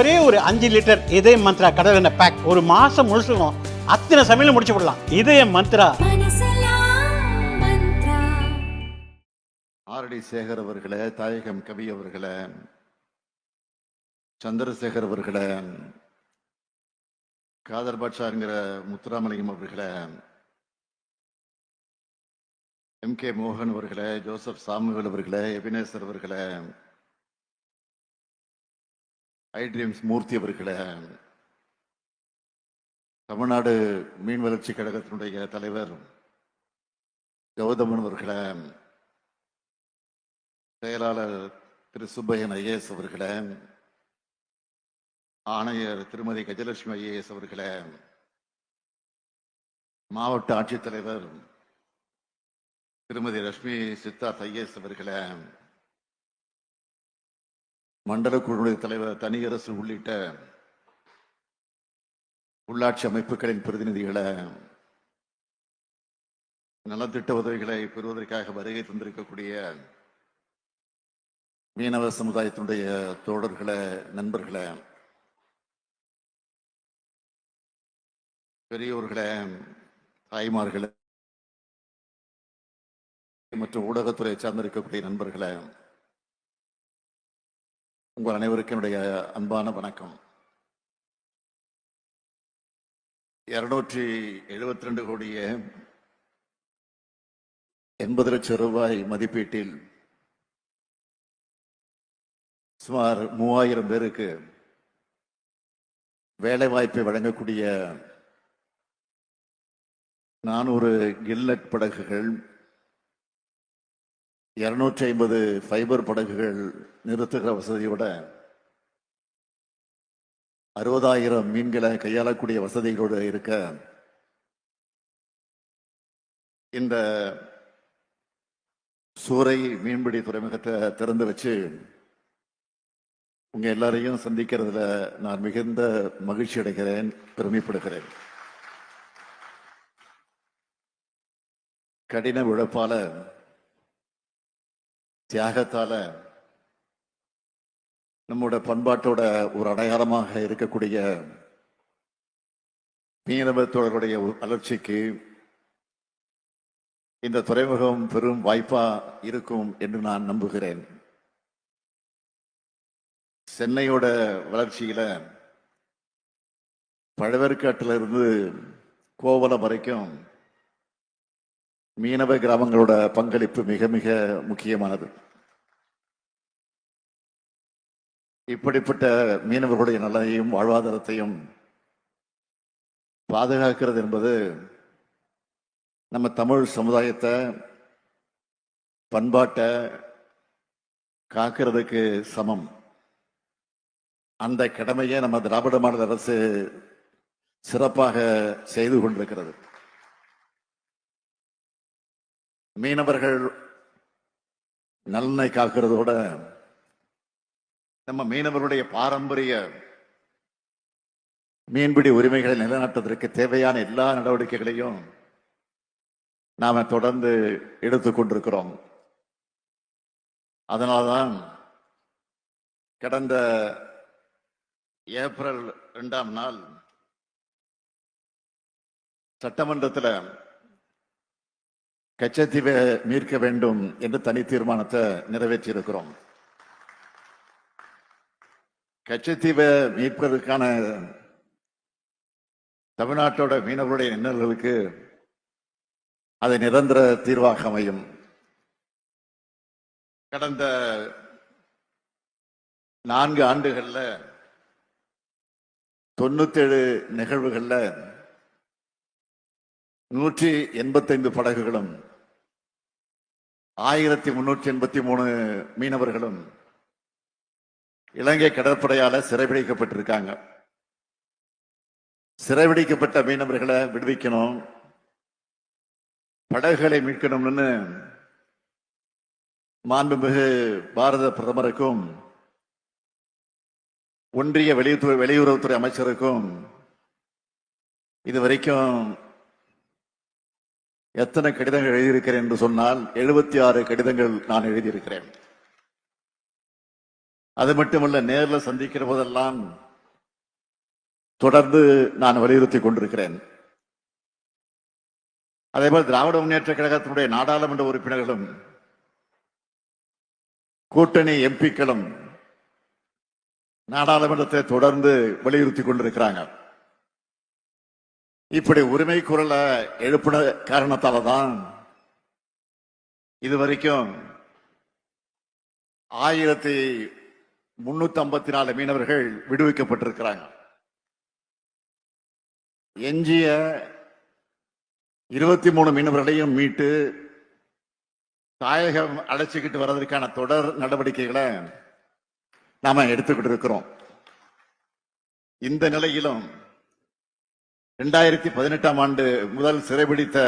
ஒரே ஒரு 5 லிட்டர் இதய மந்த்ரா கடல் எண்ணெய் பேக் ஒரு மாசம் முழுசுக்கும் அத்தனை சமையல முடிச்சு விடலாம். இதய மந்த்ரா. ஆரடி சேகர் அவர்களே, தாயகம் கவி அவர்களே, சந்திரசேகர் அவர்களே, காதர் பாட்ஷாங்கிற முத்துராமலிங்கம் அவர்களே, MK மோகன் அவர்களே, ஜோசப் சாமுவேல் அவர்களே, எபினேசர் அவர்களே, ஐட்ரீம்ஸ் மூர்த்தி அவர்களே, தமிழ்நாடு மீன் வளர்ச்சி கழகத்தினுடைய தலைவர் கௌதமன் அவர்களே, செயலாளர் திரு சுப்பையன் IAS அவர்களே, ஆணையர் திருமதி கஜலட்சுமி IAS அவர்களே, மாவட்ட ஆட்சித்தலைவர் திருமதி ரஷ்மி சித்தார்த் IAS அவர்களே, மண்டல குழுவுடைய தலைவர் தனியரசு உள்ளிட்ட உள்ளாட்சி அமைப்புகளின் பிரதிநிதிகளை, நலத்திட்ட உதவிகளை பெறுவதற்காக வருகை தந்திருக்கக்கூடிய மீனவ சமுதாயத்தினுடைய தோழர்களே, நண்பர்களே, பெரியோர்களே, தாய்மார்களே மற்றும் ஊடகத்துறை சார்ந்திருக்கக்கூடிய நண்பர்களே, உங்கள் அனைவருக்கும் என்னுடைய அன்பான வணக்கம். 272 கோடியே 80 லட்சம் ரூபாய் மதிப்பீட்டில் சுமார் 3000 பேருக்கு வேலை வாய்ப்பை வழங்கக்கூடிய 400 கில்லட் படகுகள், 250 ஃபைபர் படகுகள் நிறுத்துகிற வசதியோட 60,000 மீன்களை கையாளக்கூடிய வசதிகளோடு இருக்க இந்த சூறை மீன்பிடி துறைமுகத்தை திறந்து வச்சு உங்க எல்லாரையும் சந்திக்கிறதுல நான் மிகுந்த மகிழ்ச்சி அடைகிறேன், பெருமைப்படுகிறேன். கடின உழைப்பால, தியாகத்தால நம்முடைய பண்பாட்டோட ஒரு அடையாளமாக இருக்கக்கூடிய மீனவ தோழர்களுடைய வளர்ச்சிக்கு இந்த துறைமுகம் பெரும் வாய்ப்பா இருக்கும் என்று நான் நம்புகிறேன். சென்னையோட வளர்ச்சியில பழவேற்காட்டிலிருந்து கோவலம் வரைக்கும் மீனவ கிராமங்களோட பங்களிப்பு மிக மிக முக்கியமானது. இப்படிப்பட்ட மீனவர்களுடைய நலனையும் வாழ்வாதாரத்தையும் பாதுகாக்கிறது என்பது நம்ம தமிழ் சமுதாயத்தை, பண்பாட்டை காக்கிறதுக்கு சமம். அந்த கடமையை நம்ம திராவிட மாடல் அரசு சிறப்பாக செய்து கொண்டிருக்கிறது. மீனவர்கள் நலனை காக்கிறதோட நம்ம மீனவர்களுடைய பாரம்பரிய மீன்பிடி உரிமைகளை நிலைநாட்டுவதற்கு தேவையான எல்லா நடவடிக்கைகளையும் நாம தொடர்ந்து எடுத்துக்கொண்டிருக்கிறோம். அதனால்தான் கடந்த ஏப்ரல் 2ஆம் நாள் சட்டமன்றத்தில் கச்சத்தீவை மீட்க வேண்டும் என்று தனி தீர்மானத்தை நிறைவேற்றியிருக்கிறோம். கச்சத்தீவை மீட்பதற்கான தமிழ்நாட்டோட மீனவர்களுடைய எண்ணங்களுக்கு அது நிரந்தர தீர்வாக அமையும். கடந்த 4 ஆண்டுகள்ல 97 நிகழ்வுகள்ல 185 படகுகளும் 1383 மீனவர்களும் இலங்கை கடற்படையால சிறைபிடிக்கப்பட்டிருக்காங்க. சிறைபிடிக்கப்பட்ட மீனவர்களை விடுவிக்கணும், படகுகளை மீட்கணும்னு மாண்புமிகு பாரத பிரதமருக்கும் ஒன்றிய வெளியுறவுத்துறை அமைச்சருக்கும் இதுவரைக்கும் எத்தனை கடிதங்கள் எழுதியிருக்கிறேன் என்று சொன்னால் 76 கடிதங்கள் நான் எழுதியிருக்கிறேன். அது மட்டுமல்ல, நேரில் சந்திக்கிற போதெல்லாம் தொடர்ந்து நான் வலியுறுத்தி கொண்டிருக்கிறேன். அதேபோல் திராவிட முன்னேற்ற கழகத்தினுடைய நாடாளுமன்ற உறுப்பினர்களும் கூட்டணி எம்பிக்களும் நாடாளுமன்றத்தை தொடர்ந்து வலியுறுத்தி கொண்டிருக்கிறாங்க. இப்படி உரிமை குரலை எழுப்பின காரணத்தால தான் இதுவரைக்கும் 1354 மீனவர்கள் விடுவிக்கப்பட்டிருக்கிறாங்க. எஞ்சிய 23 மீனவர்களையும் மீட்டு தாயகம் அழைச்சிக்கிட்டு வர்றதற்கான தொடர் நடவடிக்கைகளை நாம எடுத்துக்கிட்டு இருக்கிறோம். இந்த நிலையிலும் 2018ஆம் ஆண்டு முதல் சிறைபிடித்த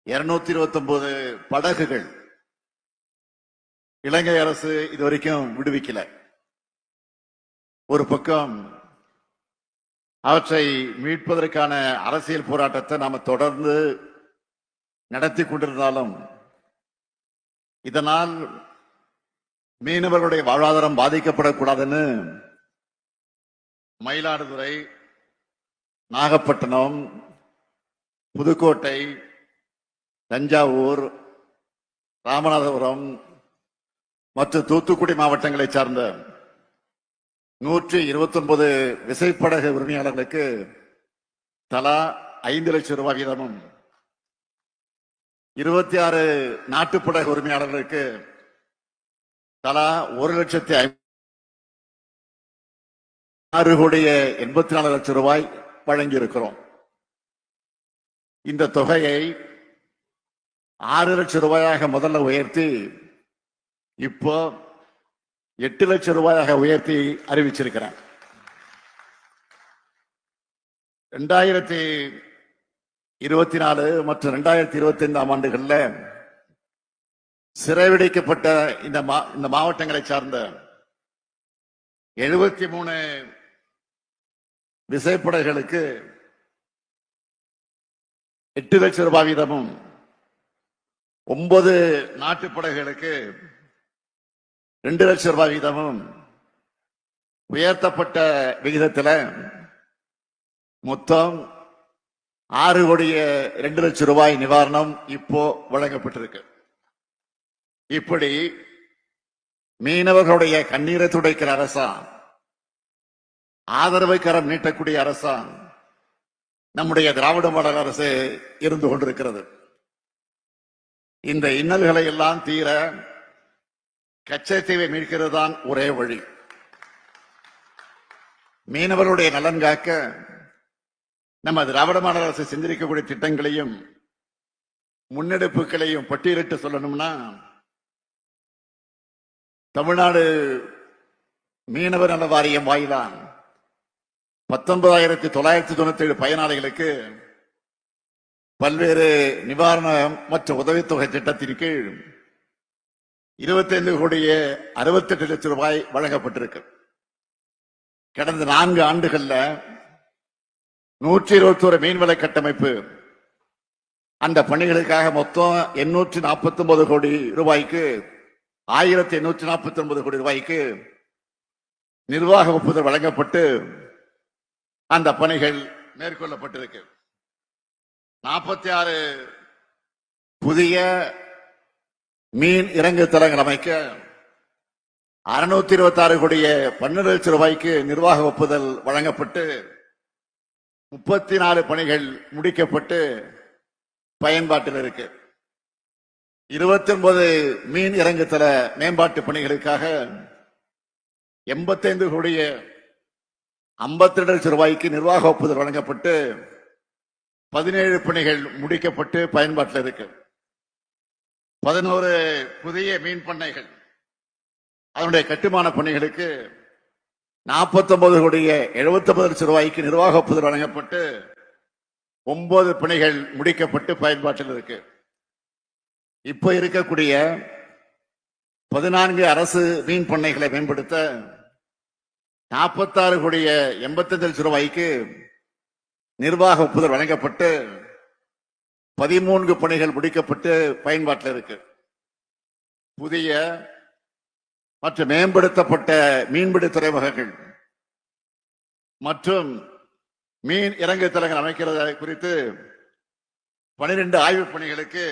229 படகுகள் இலங்கை அரசு இதுவரைக்கும் விடுவிக்கல. ஒரு பக்கம் அவற்றை மீட்பதற்கான அரசியல் போராட்டத்தை நாம தொடர்ந்து நடத்தி கொண்டிருந்தாலும் இதனால் மீனவர்களுடைய வாழ்வாதாரம் பாதிக்கப்படக்கூடாதுன்னு மயிலாடுதுறை, நாகப்பட்டினம், புதுக்கோட்டை, தஞ்சாவூர், ராமநாதபுரம் மற்றும் தூத்துக்குடி மாவட்டங்களை சார்ந்த 129 விசைப்படகு உரிமையாளர்களுக்கு தலா 5 லட்சம் ரூபாய் வீதமும், 26 நாட்டுப்படகு உரிமையாளர்களுக்கு தலா 1,06,84 லட்சம் ரூபாய் வழங்கி இருக்கிறோம். இந்த தொகையை 6 லட்சம் ரூபாயாக முதல்ல உயர்த்தி இப்போ 8 லட்சம் ரூபாயாக உயர்த்தி அறிவிச்சிருக்கிறேன். 2024 மற்றும் 2025ஆம் ஆண்டுகள்ல சிறைபிடிக்கப்பட்ட இந்த மாவட்டங்களை சார்ந்த 73 விசைப்படகுகளுக்கு 8 லட்சம் ரூபாய் வீதமும், 9 நாட்டுப்படகுகளுக்கு 2 லட்சம் ரூபாய் வீதமும் உயர்த்தப்பட்ட விகிதத்தில் மொத்தம் 6,02 லட்சம் ரூபாய் நிவாரணம் இப்போ வழங்கப்பட்டிருக்கு. இப்படி மீனவர்களுடைய கண்ணீரை துடைக்கிற அரசாம், ஆதரவை கரம் நீட்டக்கூடிய அரசாம் நம்முடைய திராவிட மாடல் அரசு இருந்து கொண்டிருக்கிறது. இந்த இன்னல்களை எல்லாம் தீர கச்சத்தீவை மீட்கிறது தான் ஒரே வழி. மீனவர்களுடைய நலன் காக்க நம்ம திராவிட மாடல் அரசு செஞ்சிருக்கக்கூடிய திட்டங்களையும் முன்னெடுப்புகளையும் பட்டியலிட்டு சொல்லணும்னா, தமிழ்நாடு மீனவர் நல வாரியம் வாயிலான் 19,997 பயனாளிகளுக்கு பல்வேறு நிவாரணம் மற்றும் உதவித்தொகை திட்டத்தின் கீழ் 25,68 லட்சம் ரூபாய் வழங்கப்பட்டிருக்கு. கடந்த 4 ஆண்டுகள்ல 121 மீன்வள கட்டமைப்பு, அந்த பணிகளுக்காக மொத்தம் 849 கோடி ரூபாய்க்கு 1,849 கோடி ரூபாய்க்கு நிர்வாக ஒப்புதல் வழங்கப்பட்டு அந்த பணிகள் மேற்கொள்ளப்பட்டிருக்கு. 46 புதிய மீன் இறங்கு தளங்கள் அமைக்க 626 கோடியே 12 லட்சம் ரூபாய்க்கு நிர்வாக ஒப்புதல் வழங்கப்பட்டு 34 பணிகள் முடிக்கப்பட்டு பயன்பாட்டில் இருக்கு. 29 மீன் இறங்கு தள மேம்பாட்டு பணிகளுக்காக 85 கோடியே 52 லட்சம் ரூபாய்க்கு நிர்வாக ஒப்புதல் வழங்கப்பட்டு 17 பணிகள் முடிக்கப்பட்டு பயன்பாட்டில் இருக்கு. 11 புதிய மீன் பண்ணைகள், அதனுடைய கட்டுமான பணிகளுக்கு 49 கோடியே 79 லட்சம் ரூபாய்க்கு நிர்வாக ஒப்புதல் வழங்கப்பட்டு 9 பணிகள் முடிக்கப்பட்டு பயன்பாட்டில் இருக்கு. இப்ப இருக்கக்கூடிய 14 அரசு மீன் பண்ணைகளை மேம்படுத்த 46 கோடியே 85 லட்சம் ரூபாய்க்கு நிர்வாக ஒப்புதல் வழங்கப்பட்டு 13 பணிகள் முடிக்கப்பட்டு பயன்பாட்டில் இருக்கு. புதிய மற்றும் மேம்படுத்தப்பட்ட மீன்பிடி துறைமுகங்கள் மற்றும் மீன் இறங்கு தளங்கள் அமைக்கிறது குறித்து 12 ஆய்வுப் பணிகளுக்கு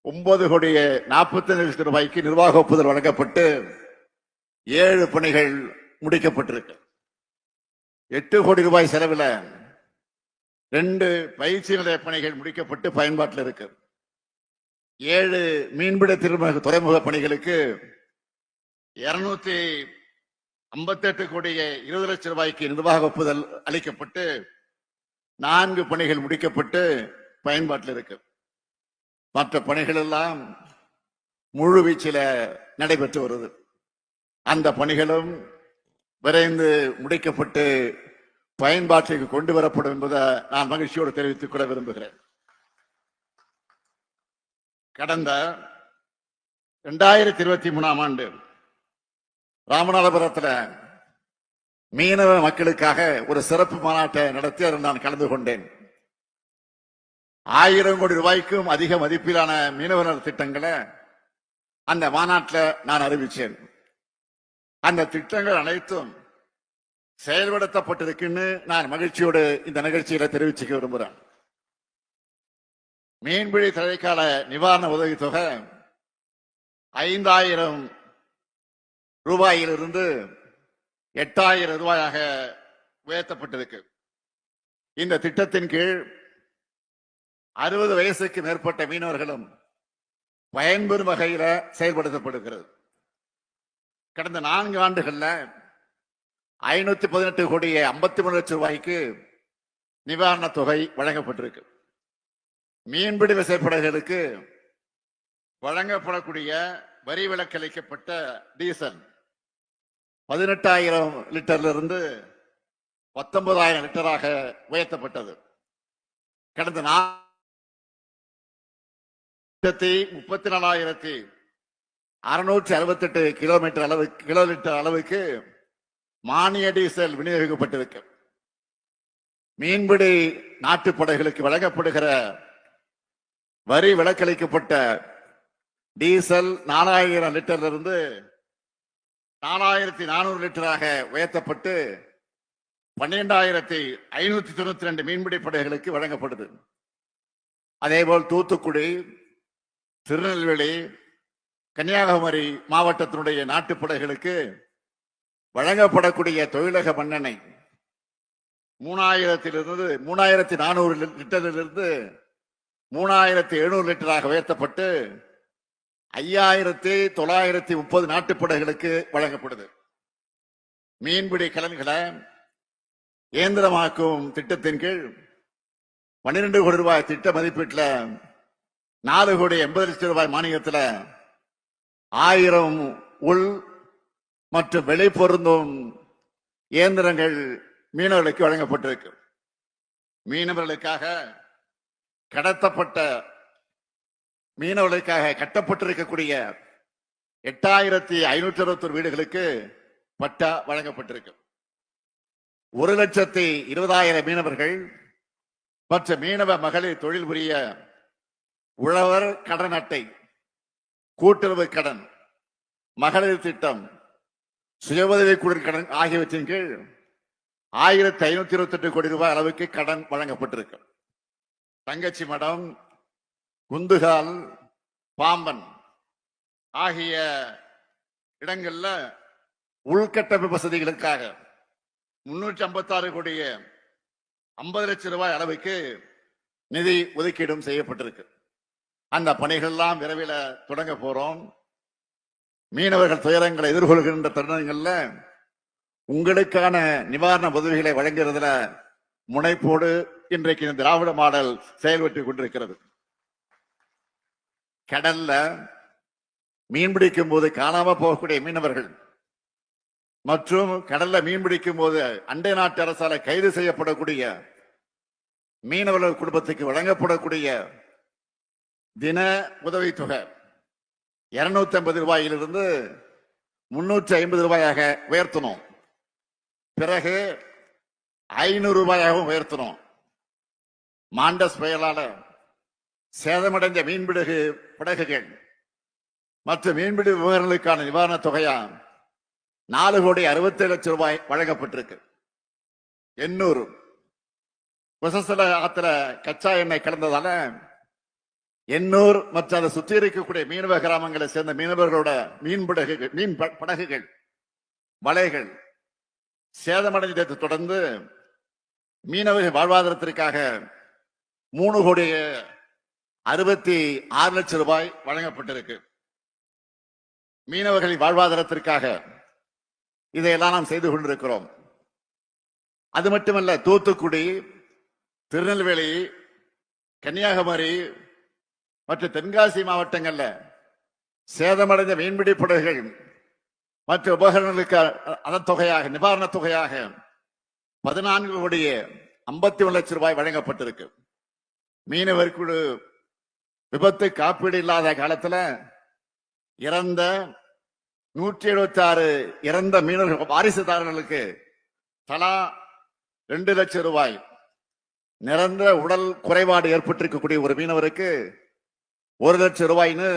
9 கோடியே 45 லட்சம் ரூபாய்க்கு நிர்வாக ஒப்புதல் வழங்கப்பட்டு 7 பணிகள் முடிக்கப்பட்டிருக்கு. 8 கோடி ரூபாய் செலவில் 2 பயிற்சி நிலைய பணிகள் முடிக்கப்பட்டு பயன்பாட்டில் இருக்கு. 7 மீன்பிட துறைமுக பணிகளுக்கு 258 கோடியே 20 லட்சம் ரூபாய்க்கு நிர்வாக ஒப்புதல் அளிக்கப்பட்டு 4 பணிகள் முடிக்கப்பட்டு பயன்பாட்டில் இருக்கு. மற்ற பணிகள் எல்லாம் முழு வீச்சில நடைபெற்று வருது. அந்த பணிகளும் விரைந்து முடிக்கப்பட்டு பயன்பாட்டிற்கு கொண்டு வரப்படும் என்பதை நான் மகிழ்ச்சியோடு தெரிவித்துக் கொள்ள விரும்புகிறேன். கடந்த 2023ஆம் ஆண்டு ராமநாதபுரத்தில் மீனவ மக்களுக்காக ஒரு சிறப்பு மாநாட்டை நடத்தி அதில் நான் கலந்து கொண்டேன். 1000 கோடி ரூபாய்க்கும் அதிக மதிப்பிலான மீனவர் திட்டங்களை அந்த மாநாட்டில் நான் அறிவிச்சேன். அந்த திட்டங்கள் அனைத்தும் செயல்படுத்தப்பட்டிருக்குன்னு நான் மகிழ்ச்சியோடு இந்த நிகழ்ச்சியில தெரிவிச்சுக்க விரும்புகிறேன். மீன்பிடி தடைக்கால நிவாரண உதவித்தொகை 5000 ரூபாயிலிருந்து 8000 ரூபாயாக உயர்த்தப்பட்டிருக்கு. இந்த திட்டத்தின் கீழ் 60 வயசுக்கு மேற்பட்ட மீனவர்களும் பயன்பெறும் வகையில் செயல்படுத்தப்படுகிறது. கடந்த 4 ஆண்டுகள்ல 518 கோடியே 53 லட்சம் ரூபாய்க்கு நிவாரண தொகை வழங்கப்பட்டிருக்கு. மீன்பிடி விசைப்படகுகளுக்கு வழங்கப்படக்கூடிய வரி விலக்களிக்கப்பட்ட டீசல் 18,000 லிட்டர்ல இருந்து 19,000 லிட்டராக உயர்த்தப்பட்டது. கடந்த 34,668 கிலோ லிட்டர் அளவுக்கு மானிய டீசல் விநியோகிக்கப்பட்டிருக்கு. மீன்பிடி நாட்டுப்படைகளுக்கு வழங்கப்படுகிற வரி விலக்களிக்கப்பட்ட டீசல் 4000 லிட்டர்ல இருந்து 4400 லிட்டராக உயர்த்தப்பட்டு 12,592 மீன்பிடி படைகளுக்கு வழங்கப்படுது. அதேபோல் தூத்துக்குடி, திருநெல்வேலி, கன்னியாகுமரி மாவட்டத்தினுடைய நாட்டுப்படைகளுக்கு வழங்கப்படக்கூடிய தொழிலக மண்ணெண்ணெய் 3,400 லிட்டரிலிருந்து 3,700 லிட்டராக உயர்த்தப்பட்டு 5,930 நாட்டுப்படைகளுக்கு வழங்கப்படுது. மீன்பிடி கலன்களை இயந்திரமாக்கும் திட்டத்தின் கீழ் 12 கோடி ரூபாய் திட்ட மதிப்பீட்டில் 4 கோடி 80 லட்சம் ரூபாய் மானியத்தில் 1000 உள் மற்றும் வெளி பொருந்தும் இயந்திரங்கள் மீனவர்களுக்கு வழங்கப்பட்டிருக்கு. மீனவர்களுக்காக கட்டப்பட்டிருக்கக்கூடிய 8,561 வீடுகளுக்கு பட்டா வழங்கப்பட்டிருக்கு. 1,20,000 மீனவர்கள் மற்ற மீனவ மகளிர் தொழில் புரிய உழவர் கடன் அட்டை, கூட்டுறவு கடன், மகளிர் திட்டம், சுய உதவி குழு கடன் ஆகியவற்றின் கீழ் 1,528 கோடி ரூபாய் அளவுக்கு கடன் வழங்கப்பட்டிருக்கு. தங்கச்சி மடம், குந்துகால், பாம்பன் ஆகிய இடங்கள்ல உள்கட்டமைப்பு வசதிகளுக்காக 356 கோடியே 50 லட்சம் ரூபாய் அளவுக்கு நிதி ஒதுக்கீடும் செய்யப்பட்டிருக்கு. அந்த பணிகள் எல்லாம் விரைவில் தொடங்க போறோம். மீனவர்கள் துயரங்களை எதிர்கொள்கின்ற தருணங்கள்ல உங்களுக்கான நிவாரண உதவிகளை வழங்குறதுல முனைப்போடு இன்றைக்கு இந்த திராவிட மாடல் செயல்பட்டு கொண்டிருக்கிறது. கடல்ல மீன்பிடிக்கும் போது காணாம போகக்கூடிய மீனவர்கள் மற்றும் கடல்ல மீன்பிடிக்கும் போது அண்டை நாட்டு அரசால கைது செய்யப்படக்கூடிய மீனவர்கள் குடும்பத்துக்கு வழங்கப்படக்கூடிய தின உதவித்தொகை 250 ரூபாயிலிருந்து 350 ரூபாயாக உயர்த்தணும். பிறகு 500 ரூபாயாகவும் உயர்த்தணும். மாண்டஸ் புயலால சேதமடைந்த மீன்பிடி படகுகள் மற்றும் மீன்பிடி விவகாரங்களுக்கான நிவாரண தொகையா 4 கோடி 67 லட்சம் ரூபாய் வழங்கப்பட்டிருக்கு. எண்ணூர் கொசஸ்தல ஆத்துல கச்சா எண்ணெய் கலந்ததால எண்ணூர் மற்றும் அதை சுற்றி இருக்கக்கூடிய மீனவ கிராமங்களை சேர்ந்த மீனவர்களோட மீன் படகுகள் வலைகள் சேதமடைந்ததை தொடர்ந்து மீனவர்கள் வாழ்வாதாரத்திற்காக 3,66,00,000 ரூபாய் வழங்கப்பட்டிருக்கு. மீனவர்களின் வாழ்வாதாரத்திற்காக இதையெல்லாம் நாம் செய்து கொண்டிருக்கிறோம். அது மட்டுமல்ல, தூத்துக்குடி, திருநெல்வேலி, கன்னியாகுமரி மற்றும் தென்காசி மாவட்டங்கள்ல சேதமடைந்த மீன்பிடி படகுகள் மற்ற உபகரணங்களுக்கு அதன் தொகையாக நிவாரணத் தொகையாக 14,51,00,000 ரூபாய் வழங்கப்பட்டிருக்கு. மீனவர் குழு விபத்து காப்பீடு இல்லாத காலத்துல இறந்த 176 இறந்த மீனவர்கள் வாரிசுதாரர்களுக்கு தலா 2 லட்சம் ரூபாய், நிரந்தர உடல் குறைபாடு ஏற்பட்டிருக்கக்கூடிய ஒரு மீனவருக்கு 1 லட்சம் ரூபாய்னு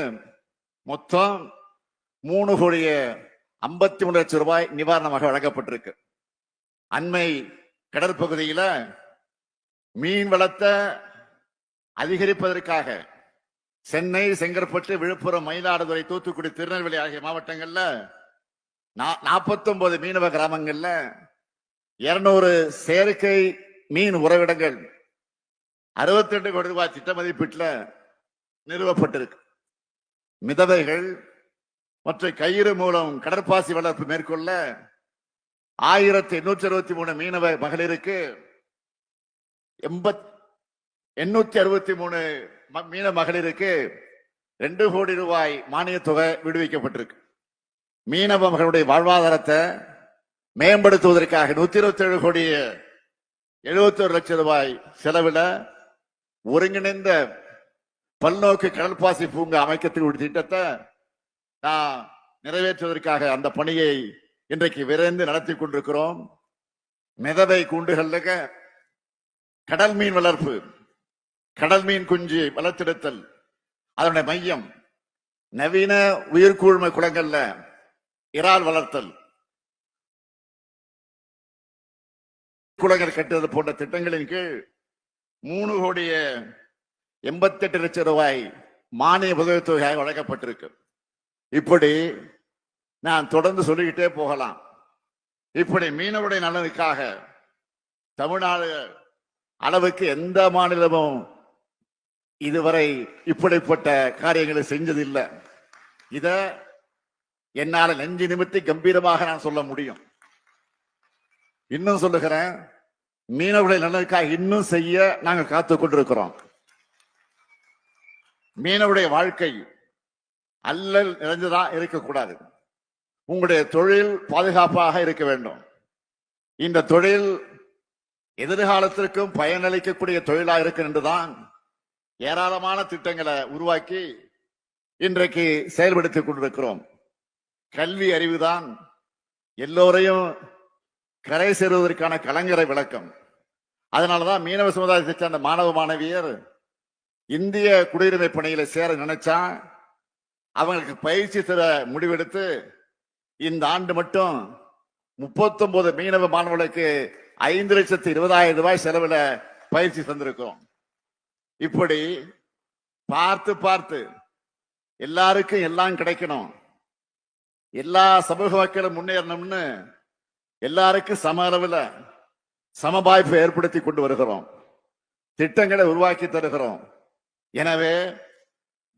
மொத்தம் 3,53,00,000 ரூபாய் நிவாரணமாக வழங்கப்பட்டிருக்கு. அண்மை கடற்பகுதியில மீன் வளத்தை அதிகரிப்பதற்காக சென்னை, செங்கற்பட்டு, விழுப்புரம், மயிலாடுதுறை, தூத்துக்குடி, திருநெல்வேலி ஆகிய மாவட்டங்கள்ல 49 மீனவ கிராமங்கள்ல 200 செயற்கை மீன் உறைவிடங்கள் 62 கோடி ரூபாய் திட்ட மதிப்பீட்டில் நிறுவப்பட்டிருக்கு. மிதவைகள் மற்றும் கயிறு மூலம் கடற்பாசி வளர்ப்பு மேற்கொள்ள 1,863 மீனவ மகளிருக்கு 863 மீன மகளிருக்கு 2 கோடி ரூபாய் மானிய தொகை விடுவிக்கப்பட்டிருக்கு. மீனவ மகளுடைய வாழ்வாதாரத்தை மேம்படுத்துவதற்காக 127 கோடி 71 லட்சம் ரூபாய் செலவில் ஒருங்கிணைந்த பல்நோக்கு கடல்பாசி பூங்கா அமைக்கக்கூடிய ஒரு திட்டத்தை நான் நிறைவேற்றுவதற்காக அந்த பணியை இன்றைக்கு விரைந்து நடத்தி கொண்டிருக்கிறோம். மிதவை கூண்டுகள்ல கடல் மீன் வளர்ப்பு, கடல் மீன் குஞ்சு வளர்த்தெடுத்தல், அதனுடைய மையம், நவீன உயிர்கூழ்மை குளங்கள்ல இறால் வளர்த்தல், குளங்கள் கட்டுவது போன்ற திட்டங்களின் கீழ் 3,88,00,000 ரூபாய் மானிய உதவித்தொகையாக வழங்கப்பட்டிருக்கு. இப்படி நான் தொடர்ந்து சொல்லிக்கிட்டே போகலாம். இப்படி மீனவருடைய நலனுக்காக தமிழ்நாடு அளவுக்கு எந்த மாநிலமும் இதுவரை இப்படிப்பட்ட காரியங்களை செஞ்சதில்லை. இத என்னால நெஞ்சு நிமித்தி கம்பீரமாக நான் சொல்ல முடியும். இன்னும் சொல்லுகிறேன், மீனவர்களை நலனுக்காக இன்னும் செய்ய நாங்கள் காத்துக் கொண்டிருக்கிறோம். மீனவருடைய வாழ்க்கை அல்லல் நிறைந்துதான் இருக்கக்கூடாது. உங்களுடைய தொழில் பாதுகாப்பாக இருக்க வேண்டும். இந்த தொழில் எதிர்காலத்திற்கும் பயனளிக்கக்கூடிய தொழிலாக இருக்கு என்றுதான் ஏராளமான திட்டங்களை உருவாக்கி இன்றைக்கு செயல்படுத்திக் கொண்டிருக்கிறோம். கல்வி அறிவுதான் எல்லோரையும் கரை சேருவதற்கான கலைஞரை விளக்கம். அதனாலதான் மீனவ சமுதாயத்தை சேர்ந்த மாணவ மாணவியர் இந்திய குடியுரிமை பணியில சேர நினைச்சா அவங்களுக்கு பயிற்சி தர முடிவெடுத்து இந்த ஆண்டு மட்டும் 39 மீனவ மாணவர்களுக்கு 5,20,000 ரூபாய் செலவில் பயிற்சி தந்திருக்கிறோம். இப்படி பார்த்து பார்த்து எல்லாருக்கும் எல்லாம் கிடைக்கணும், எல்லா சமூக மக்களும் முன்னேறணும்னு எல்லாருக்கும் சம அளவில் சம வாய்ப்பு ஏற்படுத்தி கொண்டு வருகிறோம். திட்டங்களை உருவாக்கி தருகிறோம். எனவே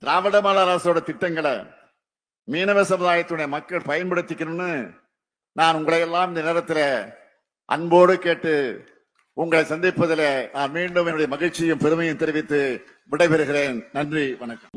திராவிட மாடல் அரசோட திட்டங்களை மீனவ சமுதாயத்துடைய மக்கள் பயன்படுத்திக்கணும்னு நான் உங்களை எல்லாம் இந்த நேரத்தில் அன்போடு கேட்டு உங்களை சந்திப்பதில் நான் மீண்டும் என்னுடைய மகிழ்ச்சியும் பெருமையும் தெரிவித்து விடைபெறுகிறேன். நன்றி, வணக்கம்.